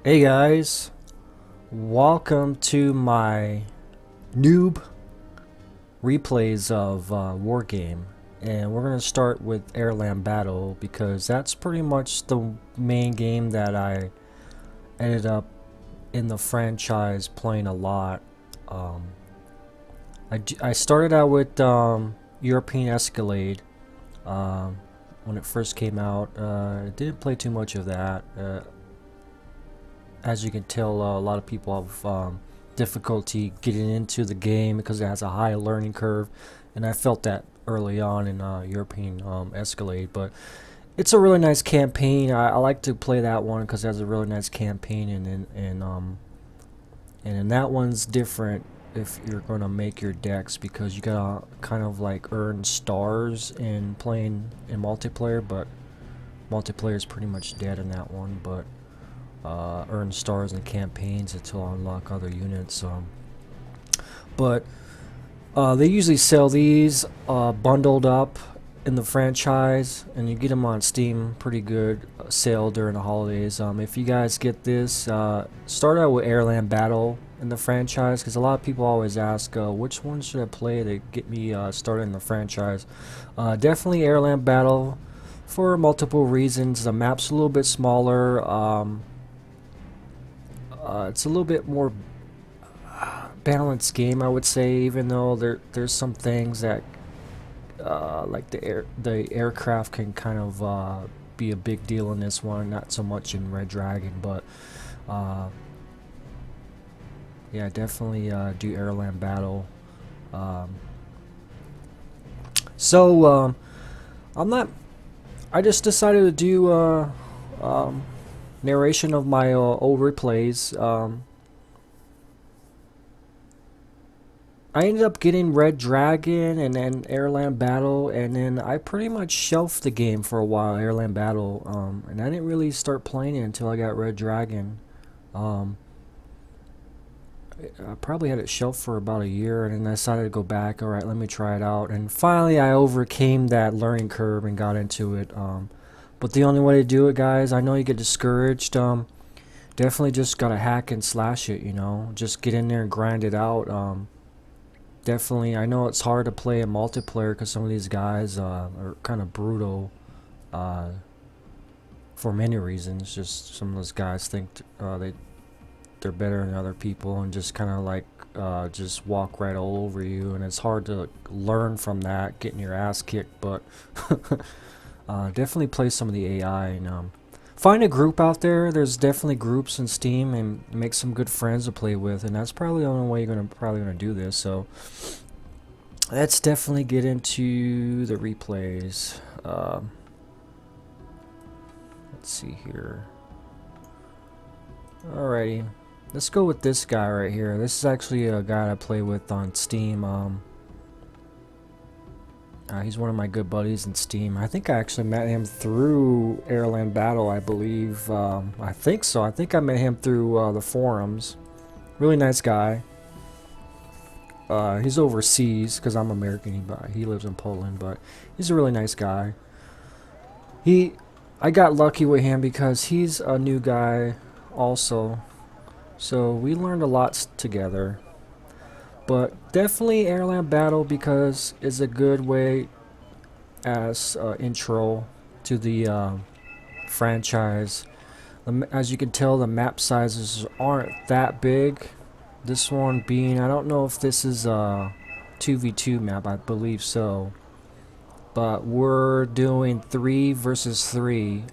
Hey guys, welcome to my noob replays of Wargame, and we're gonna start with Airland Battle because that's pretty much the main game that I ended up in the franchise playing a lot. Um, I started out with European Escalade when it first came out. Didn't play too much of that. As you can tell, a lot of people have difficulty getting into the game because it has a high learning curve, and I felt that early on in European Escalade. But it's a really nice campaign. I like to play that one because it has a really nice campaign, and that one's different if you're gonna make your decks because you gotta kind of like earn stars in playing in multiplayer, but multiplayer is pretty much dead in that one. But earn stars in campaigns to unlock other units. But they usually sell these bundled up in the franchise, and you get them on Steam pretty good sale during the holidays. If you guys get this, start out with Airland Battle in the franchise because a lot of people always ask which one should I play to get me started in the franchise. Definitely Airland Battle for multiple reasons. The map's a little bit smaller. It's a little bit more balanced game, I would say. Even though there's some things that like the aircraft can kind of be a big deal in this one, not so much in Red Dragon, but uh, yeah, definitely do Airland Battle. Um, so I'm not. I just decided to do narration of my old replays. I ended up getting Red Dragon and then Airland Battle, and then I pretty much shelved the game for a while, Airland Battle, and I didn't really start playing it until I got Red Dragon. Um, I probably had it shelved for about a year, and then I decided to go back. All right, let me try it out, and finally I overcame that learning curve and got into it. But the only way to do it, guys, I know you get discouraged. Definitely just gotta hack and slash it. Just get in there and grind it out. Definitely, I know it's hard to play in multiplayer because some of these guys are kind of brutal uh, for many reasons. Just some of those guys think they're better than other people and just kind of like just walk right all over you, and it's hard to learn from that, getting your ass kicked. But definitely play some of the AI and find a group out there. There's definitely groups in Steam, and make some good friends to play with, and that's probably the only way you're gonna do this. So let's definitely get into the replays. Let's see here. Alrighty, let's go with this guy right here. This is actually a guy I play with on Steam. He's one of my good buddies in Steam. I think I actually met him through Airland Battle, I believe. I think so. I think I met him through the forums. Really nice guy. He's overseas because I'm American. He lives in Poland, but he's a really nice guy. I got lucky with him because he's a new guy also. So we learned a lot together. But definitely Airland Battle because it's a good way as intro to the franchise. As you can tell, the map sizes aren't that big. This one being, I don't know if this is a 2v2 map, I believe so. But we're doing 3 versus 3.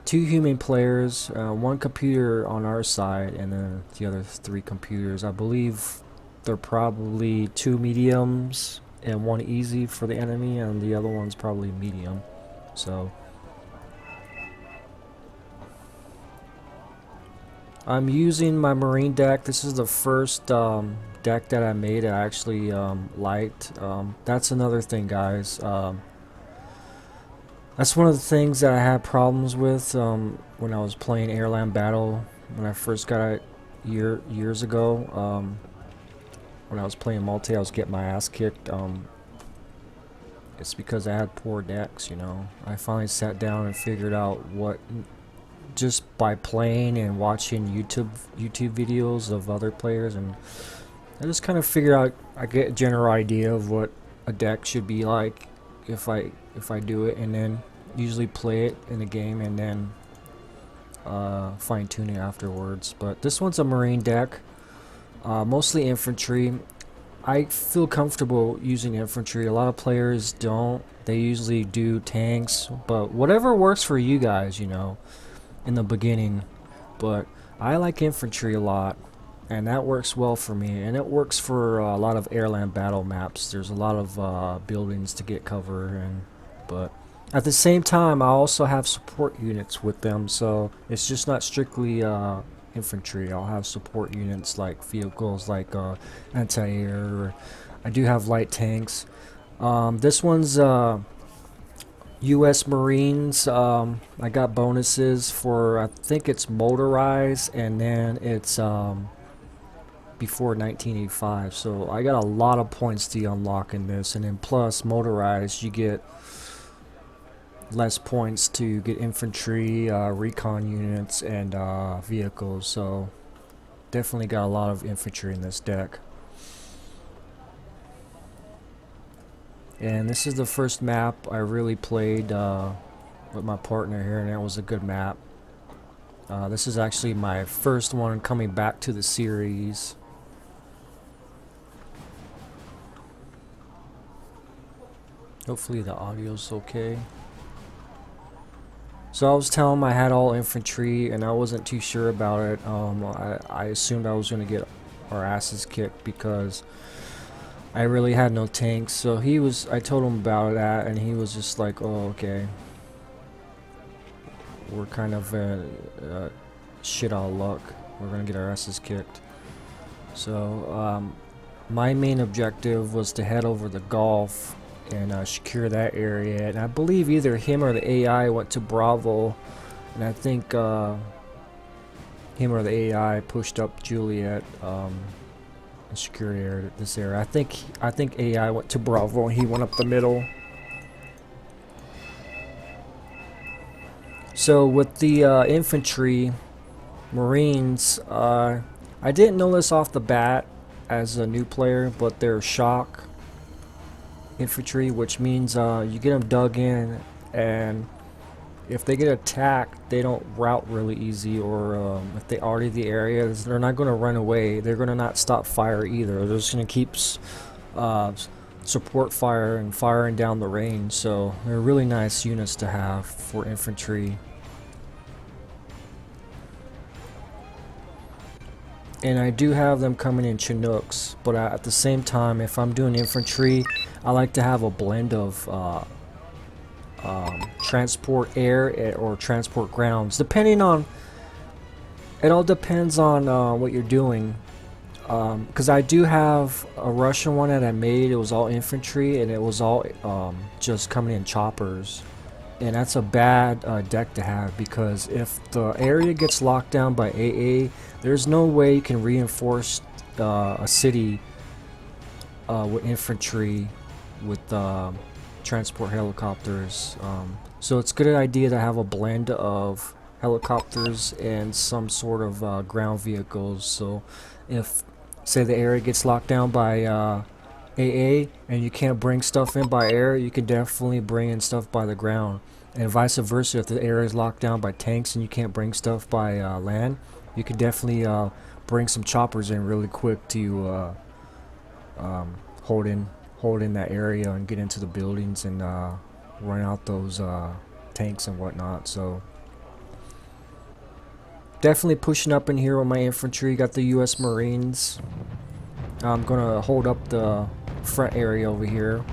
Two human players, one computer on our side, and then the other 3 computers. I believe they're probably 2 mediums and 1 easy for the enemy, and the other one's probably medium. So I'm using my marine deck. This is the first deck that I made I actually liked. That's another thing, guys. That's one of the things that I had problems with when I was playing Airland Battle when I first got it years ago. When I was playing multi, I was getting my ass kicked. It's because I had poor decks. I finally sat down and figured out what just by playing and watching YouTube videos of other players, and I just kind of figure out, I get a general idea of what a deck should be like if I do it, and then usually play it in a game and then fine tune it afterwards. But this one's a Marine deck, mostly infantry. I feel comfortable using infantry. A lot of players don't. They usually do tanks, but whatever works for you guys, you know, in the beginning. But I like infantry a lot, and that works well for me, and it works for a lot of airland battle maps. There's a lot of buildings to get cover, and but at the same time I also have support units with them, so it's just not strictly infantry. I'll have support units like vehicles like anti-air. I do have light tanks. This one's US Marines. I got bonuses for, I think it's motorized, and then it's before 1985, so I got a lot of points to unlock in this, and then plus motorized you get less points to get infantry, recon units, and vehicles, so definitely got a lot of infantry in this deck. And this is the first map I really played with my partner here, and it was a good map. This is actually my first one coming back to the series. Hopefully the audio's okay. So I was telling him I had all infantry, and I wasn't too sure about it. I assumed I was going to get our asses kicked because I really had no tanks. So I told him about that, and he was just like, oh, okay. We're kind of shit out of luck. We're going to get our asses kicked. So my main objective was to head over the Gulf and secure that area, and I believe either him or the AI went to Bravo, and I think him or the AI pushed up Juliet and secured this area. I think AI went to Bravo and he went up the middle. So with the infantry Marines, I didn't know this off the bat as a new player, but they're shock infantry, which means you get them dug in, and if they get attacked, they don't route really easy, or if they already the area, they're not going to run away. They're going to not stop fire either. They're just going to keep support fire and firing down the range. So they're really nice units to have for infantry. And I do have them coming in Chinooks, but at the same time, if I'm doing infantry, I like to have a blend of transport air or transport grounds, depending on, it all depends on what you're doing. Because I do have a Russian one that I made. It was all infantry, and it was all just coming in choppers, and that's a bad deck to have, because if the area gets locked down by AA, there's no way you can reinforce a city with infantry with transport helicopters. So it's a good idea to have a blend of helicopters and some sort of ground vehicles. So if, say, the area gets locked down by AA and you can't bring stuff in by air, you can definitely bring in stuff by the ground. And vice versa, if the area is locked down by tanks and you can't bring stuff by land, you can definitely bring some choppers in really quick to hold in that area and get into the buildings and run out those tanks and whatnot. So definitely pushing up in here with my infantry. Got the US Marines. I'm gonna hold up the front area over here.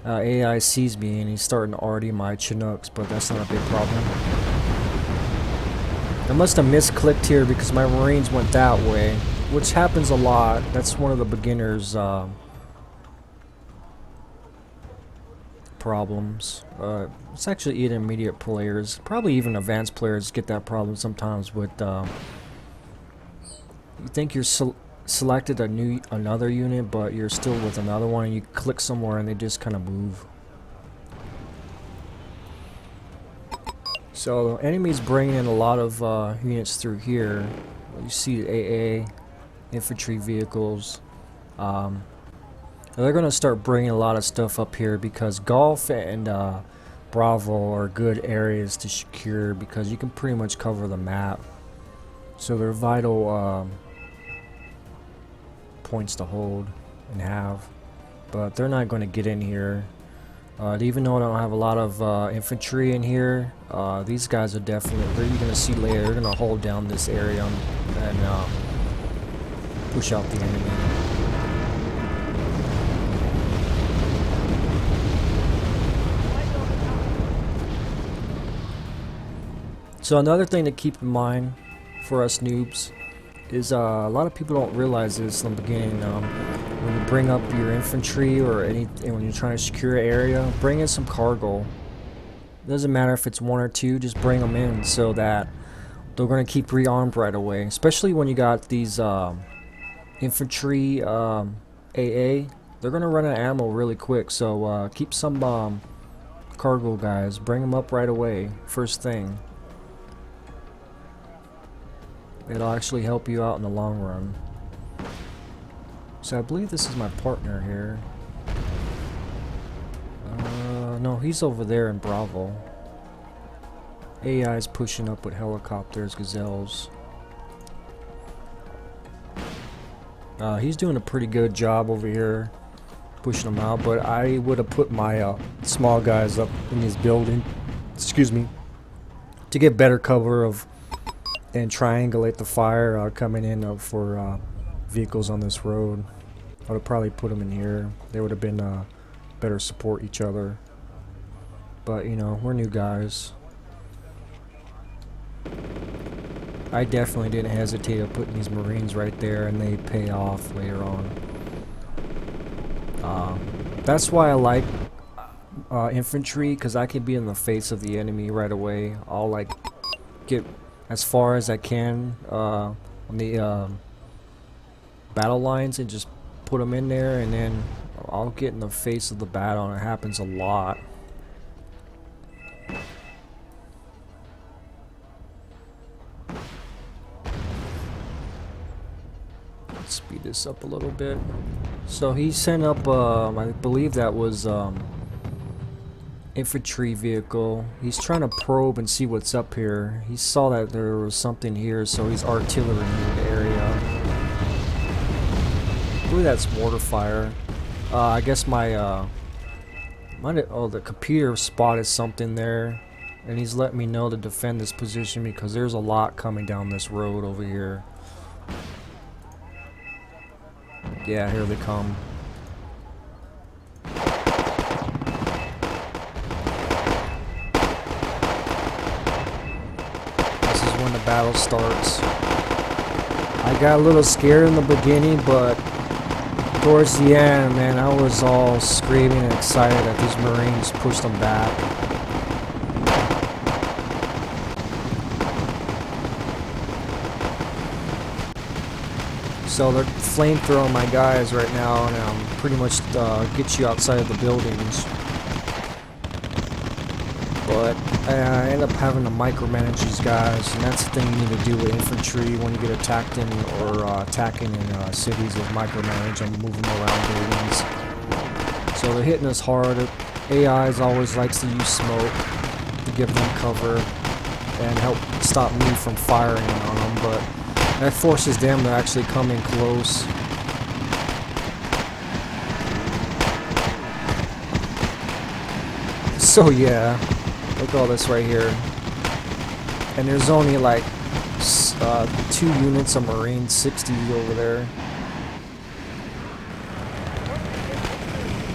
AI sees me and he's starting to already my Chinooks, but that's not a big problem. I must have misclicked here because my Marines went that way, which happens a lot. That's one of the beginners problems. It's actually intermediate players, probably even advanced players get that problem sometimes with you think you're selected another unit, but you're still with another one, and you click somewhere and they just kind of move. So the enemy's bringing in a lot of units through here. You see the AA, infantry vehicles. They're going to start bringing a lot of stuff up here because Golf and Bravo are good areas to secure because you can pretty much cover the map. So they're vital points to hold and have. But they're not going to get in here. Even though I don't have a lot of infantry in here, these guys are definitely, you're going to see later, they're going to hold down this area and push out the enemy. So another thing to keep in mind for us noobs is a lot of people don't realize this in the beginning. When you bring up your infantry or when you're trying to secure an area, bring in some cargo. It doesn't matter if it's one or two, just bring them in so that they're going to keep rearmed right away. Especially when you got these infantry AA, they're going to run out of ammo really quick. So keep some cargo guys, bring them up right away, first thing. It'll actually help you out in the long run. So I believe this is my partner here. No, he's over there in Bravo. AI is pushing up with helicopters, gazelles. He's doing a pretty good job over here, pushing them out. But I would have put my small guys up in his building. Excuse me, to get better cover of and triangulate the fire coming in for vehicles on this road. I would have probably put them in here. They would have been better support each other. But you know, we're new guys. I definitely didn't hesitate of putting these Marines right there, and they pay off later on. That's why I like infantry, because I can be in the face of the enemy right away. I'll like get as far as I can on the battle lines and just put them in there, and then I'll get in the face of the battle, and it happens a lot. Let's speed this up a little bit. So he sent up I believe that was infantry vehicle. He's trying to probe and see what's up here. He saw that there was something here, so he's artillery in the area. I believe that's mortar fire. I guess my the computer spotted something there, and he's letting me know to defend this position because there's a lot coming down this road over here. Yeah, here they come. When the battle starts. I got a little scared in the beginning, but towards the end, man, I was all screaming and excited that these Marines pushed them back. So they're flamethrowing my guys right now, and pretty much get you outside of the buildings. But I end up having to micromanage these guys, and that's the thing you need to do with infantry when you get attacked in or attacking in cities, is micromanage and move them around buildings. So they're hitting us hard. AIs always likes to use smoke to give them cover and help stop me from firing on them, but that forces them to actually come in close. So yeah. Look at all this right here. And there's only like 2 units of Marines, 60 over there.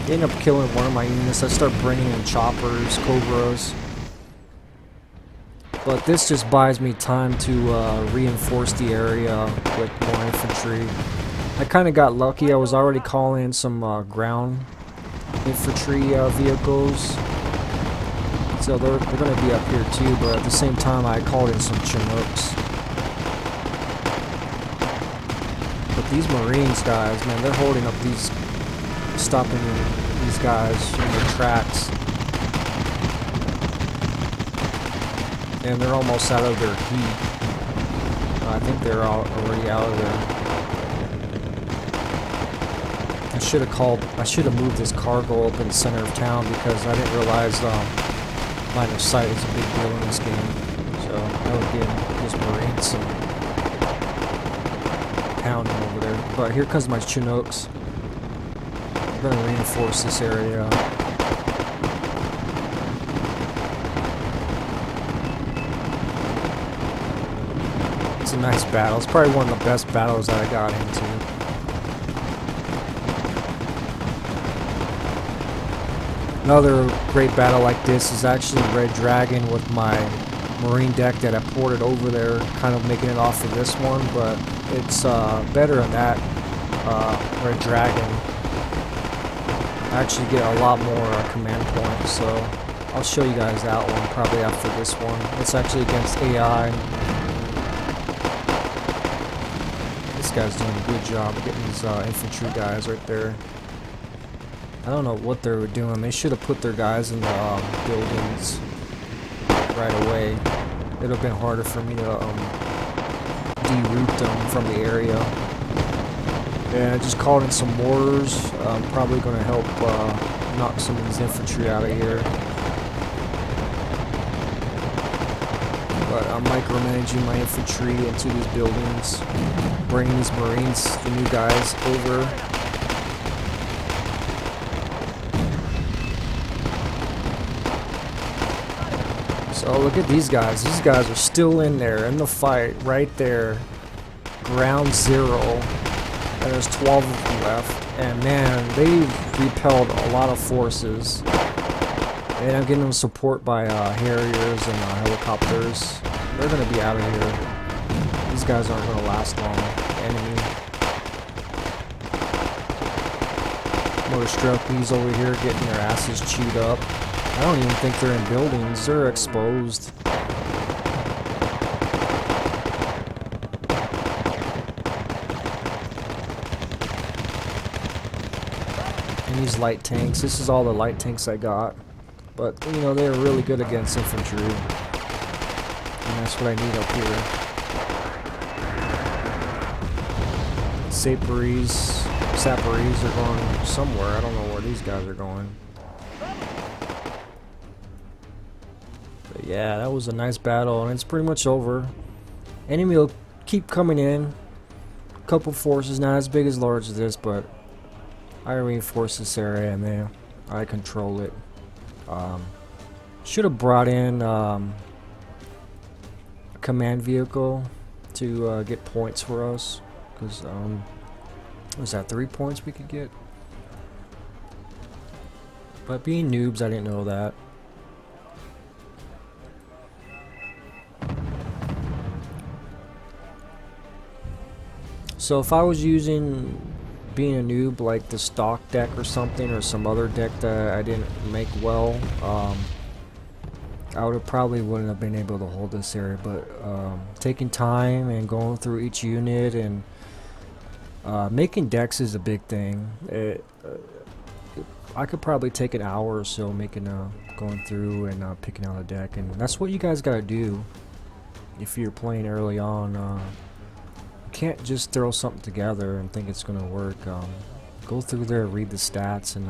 They end up killing one of my units. I start bringing in choppers, cobras. But this just buys me time to reinforce the area with more infantry. I kind of got lucky. I was already calling in some ground infantry vehicles. So they're going to be up here too, but at the same time I called in some Chinooks. But these Marines guys, man, they're holding up these, stopping these guys in their tracks. and they're almost out of their heat. I think they're already out of there. I should have moved this cargo up in the center of town because I didn't realize line of sight is a big deal in this game. So I would give his Marines some pounding over there. But here comes my Chinooks. I'm going to reinforce this area. It's a nice battle. It's probably one of the best battles that I got into. Another great battle like this is actually Red Dragon with my Marine deck that I ported over there, kind of making it off of this one, but it's better than that Red Dragon. I actually get a lot more command points, so I'll show you guys that one probably after this one. It's actually against AI. This guy's doing a good job of getting these infantry guys right there. I don't know what they were doing. They should have put their guys in the buildings right away. It would have been harder for me to deroute them from the area. And I just called in some mortars. I'm probably going to help knock some of these infantry out of here. But I'm micromanaging my infantry into these buildings, bringing these Marines, the new guys, over. So look at these guys. These guys are still in there in the fight right there. Ground zero. And there's 12 of them left. And man, they repelled a lot of forces. And I'm getting them support by Harriers and helicopters. They're going to be out of here. These guys aren't going to last long. Enemy. Motorstruckies over here getting their asses chewed up. I don't even think they're in buildings. They're exposed. And these light tanks. This is all the light tanks I got. But, you know, they're really good against infantry. And that's what I need up here. Saparies are going somewhere. I don't know where these guys are going. But yeah, that was a nice battle, and it's pretty much over. Enemy will keep coming in. A couple forces, not as big as large as this, but I reinforce this area, and then I control it. Should have brought in a command vehicle to get points for us, because was that 3 points we could get? But being noobs, I didn't know that. So if I was using being a noob like the stock deck or something, or some other deck that I didn't make well, I would have probably wouldn't have been able to hold this area. But taking time and going through each unit and making decks is a big thing. I could probably take an hour or so making going through and picking out a deck, and that's what you guys gotta do if you're playing early on. You can't just throw something together and think it's gonna work. Go through there, read the stats, and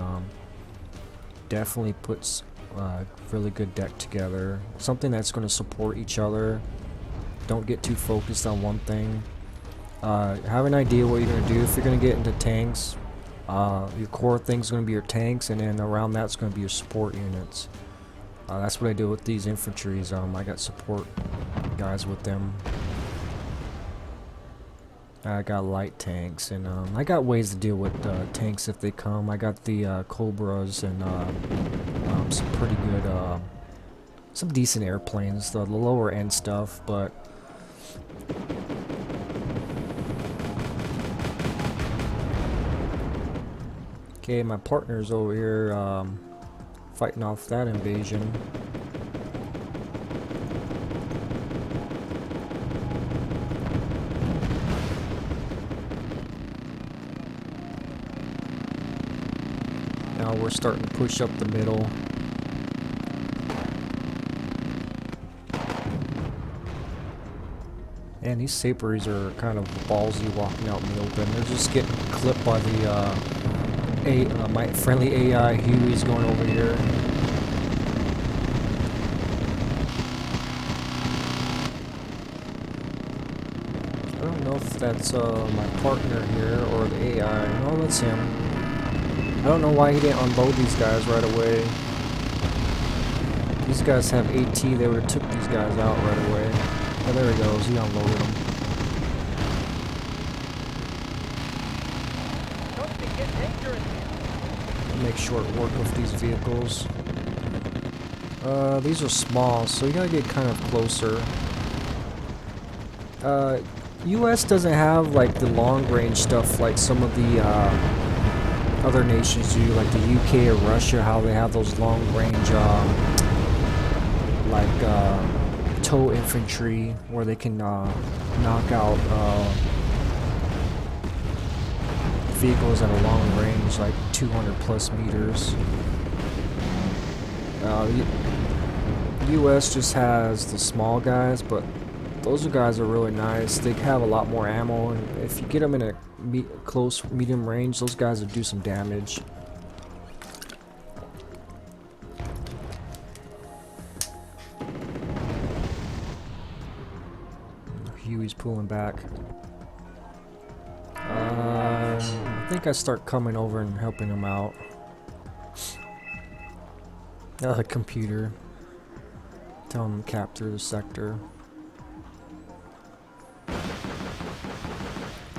definitely put a really good deck together. Something that's gonna support each other. Don't get too focused on one thing. Have an idea what you're gonna do. If you're gonna get into tanks, your core thing's gonna be your tanks, and then around that's gonna be your support units. That's what I do with these infantries. I got support guys with them. I got light tanks, and I got ways to deal with tanks if they come. I got the Cobras and some pretty good, some decent airplanes, the lower end stuff, but okay, my partner's over here fighting off that invasion. Now we're starting to push up the middle. And these saperies are kind of ballsy walking out in the open. They're just getting clipped by the my friendly AI Huey's going over here. I don't know if that's my partner here or the AI. No, that's him. I don't know why he didn't unload these guys right away. These guys have AT. They would have took these guys out right away. Oh, there he goes. He unloaded them. Make short work with these vehicles. These are small, so you gotta get kind of closer. US doesn't have like the long range stuff like some of the other nations do, like the UK or Russia, how they have those long range tow infantry where they can knock out vehicles at a long range, like 200 plus meters. US just has the small guys, but those guys are really nice. They have a lot more ammo, and if you get them in a close medium range, those guys will do some damage. Huey's pulling back. I think I start coming over and helping him out. The computer. Telling him to capture the sector.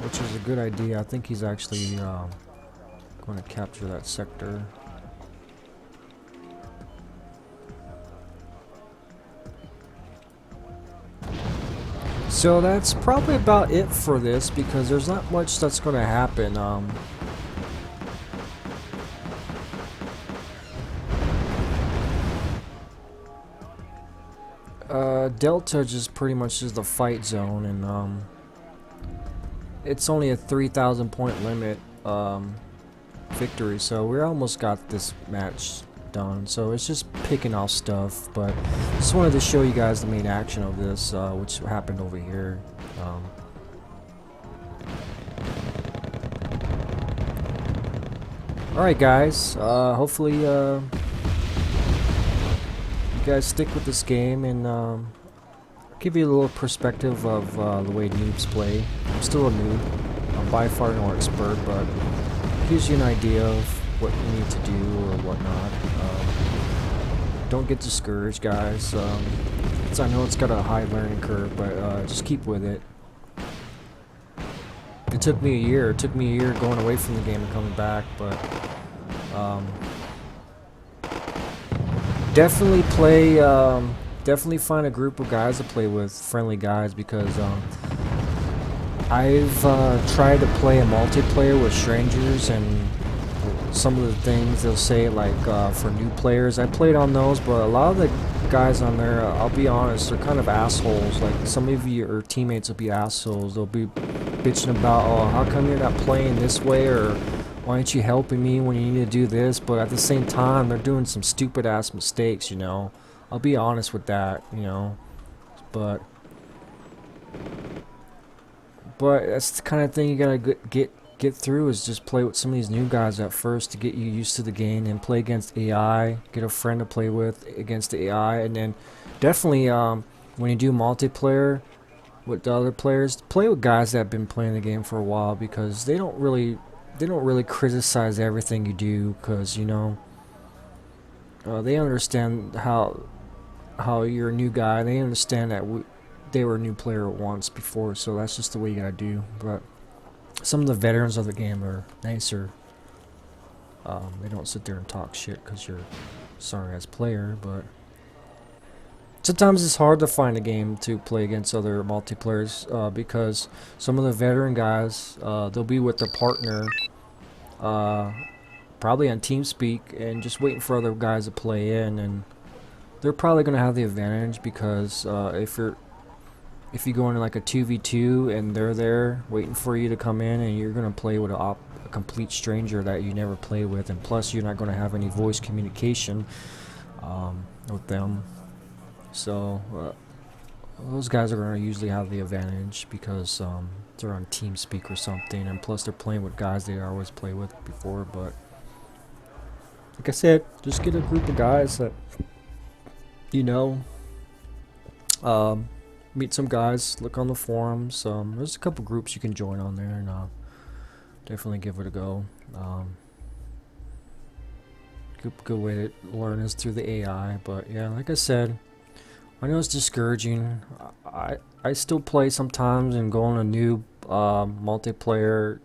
Which is a good idea. I think he's actually going to capture that sector. So that's probably about it for this, because there's not much that's going to happen. Delta just pretty much is the fight zone, and it's only a 3,000 point limit victory, so we almost got this match done. So it's just picking off stuff, but just wanted to show you guys the main action of this, which happened over here. Alright guys, hopefully you guys stick with this game, and give you a little perspective of the way noobs play. I'm still a noob. I'm by far no expert, but it gives you an idea of what you need to do or whatnot. Don't get discouraged, guys. I know it's got a high learning curve, but just keep with it. It took me a year. It took me a year going away from the game and coming back, but definitely play. Definitely find a group of guys to play with, friendly guys, because I've tried to play a multiplayer with strangers, and some of the things they'll say, like for new players, I played on those, but a lot of the guys on there, I'll be honest, they're kind of assholes. Like, some of your teammates will be assholes. They'll be bitching about, oh, how come you're not playing this way, or why aren't you helping me when you need to do this? But at the same time, they're doing some stupid ass mistakes, you know. I'll be honest with that, you know. But that's the kind of thing you gotta get through, is just play with some of these new guys at first to get you used to the game, and play against AI, get a friend to play with against the AI, and then definitely when you do multiplayer with the other players, play with guys that have been playing the game for a while, because they don't really criticize everything you do, because you know they understand how you're a new guy. They understand that they were a new player once before, so that's just the way you gotta do. But some of the veterans of the game are nicer. They don't sit there and talk shit because you're a sorry ass player, but sometimes it's hard to find a game to play against other multiplayers, because some of the veteran guys, they'll be with their partner, probably on TeamSpeak, and just waiting for other guys to play in, and they're probably going to have the advantage, because if you go into like a 2v2 and they're there waiting for you to come in, and you're going to play with a complete stranger that you never play with, and plus you're not going to have any voice communication with them. So those guys are going to usually have the advantage because they're on TeamSpeak or something, and plus they're playing with guys they always play with before. But like I said, just get a group of guys that you know. Meet some guys. Look on the forums. There's a couple groups you can join on there, and definitely give it a go. Good way to learn is through the AI. But yeah, like I said, I know it's discouraging. I still play sometimes and go on a new multiplayer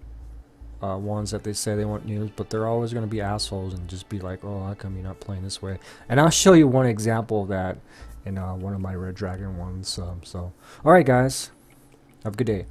ones that they say they want news, but they're always going to be assholes and just be like, oh, how come you're not playing this way? And I'll show you one example of that in one of my Red Dragon ones. So, alright guys, have a good day.